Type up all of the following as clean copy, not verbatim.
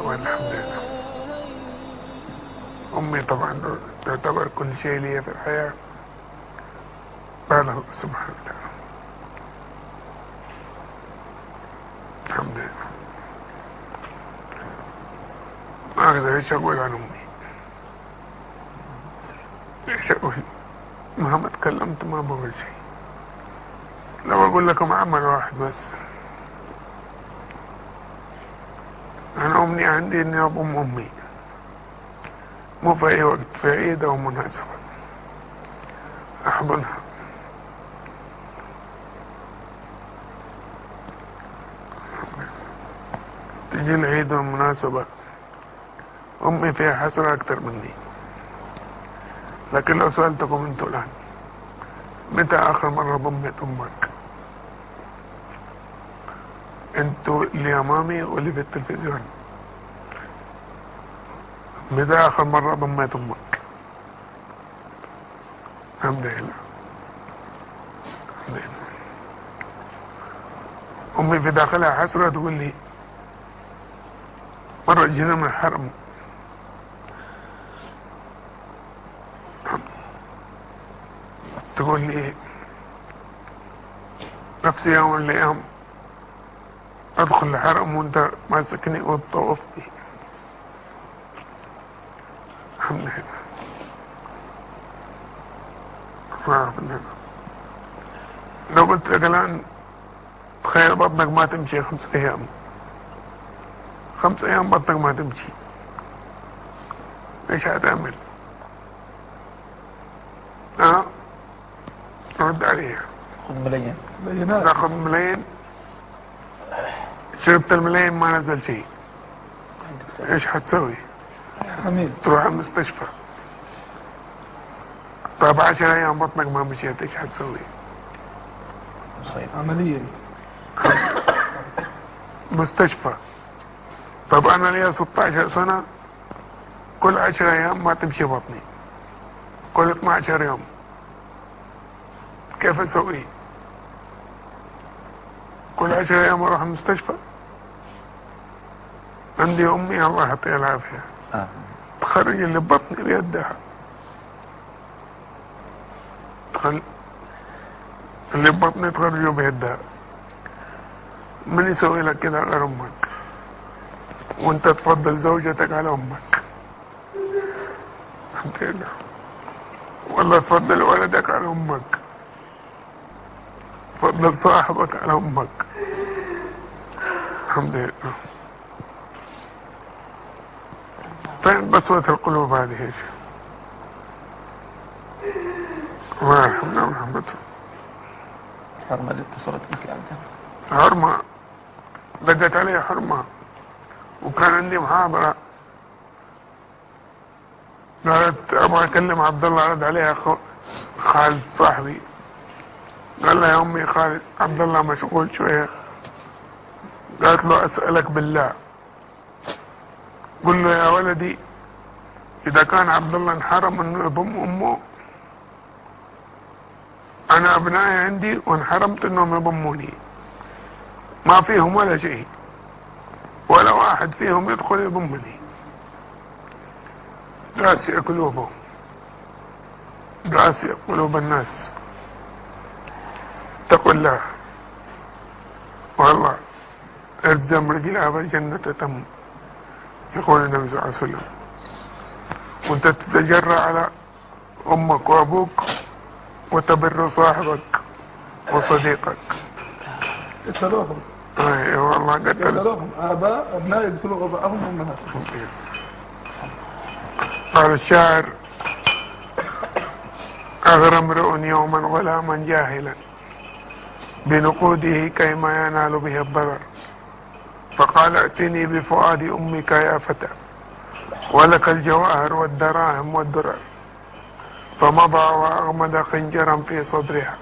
والحمد لله. أمي طبعا تعتبر كل شيء لي في الحياة بعد الله سبحانه وتعالى. الحمد لله. ما أقدر إيش أقول عن أمي، إيش أقول؟ مهما تكلمت ما بقول شيء. لو أقول لكم عمل واحد بس، أنا أمنية عندي إني أضم أمي، مو في أي وقت، في عيد أو مناسبة أحضنها. تجي العيد والمناسبة أمي فيها حسرة أكتر مني. لكن لو سألتكم أنتوا الآن متى آخر مرة ضمت أمك؟ أنتوا اللي أمامي واللي في التلفزيون، متى آخر مرة ضميت أمك؟ الحمد لله. الحمد لله. أمي في داخلها حسرة تقول لي مرة جينا من الحرم تقول لي نفس يوم من الأيام أدخل الحرم وأنت ماسكني وتطوف بي. الحمد لله. ما أعرف لو قلت لك الآن تخيل بطنك ما تمشي 5 أيام، 5 أيام بطنك ما تمشي، ايش هتعمل؟ رد عليها. خذ ملايين. ناخذ ملايين، شربت الملايين ما نزل شيء، ايش حتسوي؟ حميد تروح المستشفى. طيب 10 أيام بطنك ما مشيت، ايش حتسوي؟ عمليا مستشفى. طب انا لي 16 سنة كل 10 أيام ما تمشي بطني، كل 12 يوم، كيف اسوي؟ كل 10 أيام اروح المستشفى؟ عندي امي الله يعطيها العافية تخرج اللي ببطني بيدها، اللي ببطني تخرجه بيدها. من يسوي لك كده غير امك؟ وانت تفضل زوجتك على امك، الحمد لله. ولا تفضل ولدك على امك، تفضل صاحبك على امك، الحمد لله. فين قسوة القلوب هذه يا شيخ؟ الله يرحمنا ورحمته. حرمة اللي اتصلت بك عندها؟ حرمة، بدت علي حرمة، وكان عندي محاضرة قالت ابغى اكلم عبد الله، رد عليها خالد صاحبي قال لها يا امي خالد عبد الله مشغول شوية. قالت له اسألك بالله قل له يا ولدي اذا كان عبد الله انحرم انه يضم امه، انا ابنائي عندي وانحرمت انهم يضموني، ما فيهم ولا شيء، ولا واحد فيهم يدخل يضمني. قاسية قلوبهم، قاسية قلوب الناس. اتقوا الله والله، الزم رجلها بالجنة تم، يقول النبي صلى الله عليه وسلم. وانت تتجرأ على امك وابوك وتبر صاحبك وصديقك. قتلوهم. اي والله قتلوهم اباء ابناء يقتلوا ابائهم وامهاتهم. قال الشاعر اغرى امرؤ يوما غلاما جاهلا بنقوده كيما ينال به الضرر، فقال ائتني بفؤاد امك يا فتى ولك الجواهر والدراهم والدرر، فمضى واغمد خنجرا في صدرها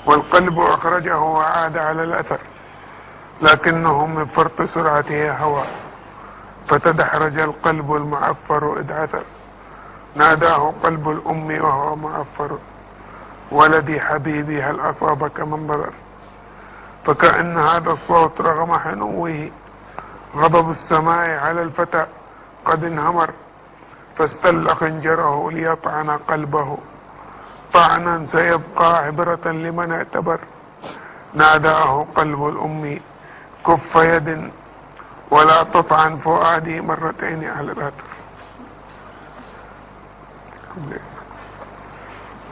والقلب اخرجه وعاد على الاثر، لكنه من فرط سرعته هوى فتدحرج القلب المعفر إذ عثر، ناداه قلب الأم وهو معفر ولدي حبيبي هل أصابك من ضرر، فكأن هذا الصوت رغم حنوه غضب السماء على الفتى قد انهمر، فاستل خنجره ليطعن قلبه، طعنا سيبقى عبرة لمن اعتبر. ناداه قلب الأم كف يد ولا تطعن فؤادي مرتين على الأثر.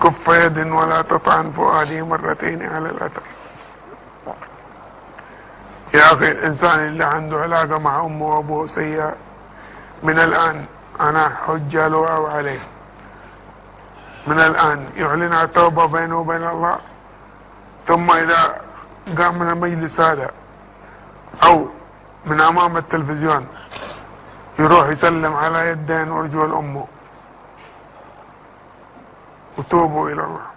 كف يد ولا تطعن فؤادي مرتين على الأثر. يا أخي الإنسان اللي عنده علاقة مع أمه وأبوه سيئة، من الآن أنا حج له أو عليه، من الآن يعلن التوبة بينه وبين الله، ثم إذا قام من المجلس هذا أو من أمام التلفزيون يروح يسلم على يدين ورجول أمه وتوبوا إلى الله.